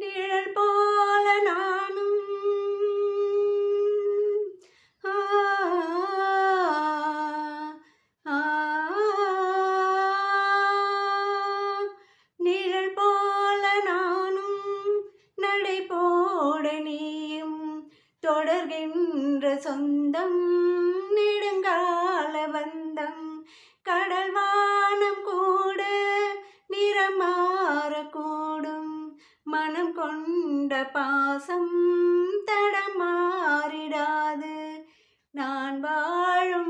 நிழல் போல நானும் ஆ, ஆ, நிழல் போல நானும் நடை போட நீயும் தொடர்கின்ற சொந்தம் நெடுங்கால பந்தம் கடல் வானம் கூட நிறம் மாறக்கூடும் மனம் கொண்ட பாசம் தடம் மாறிடாது நான் வாழும்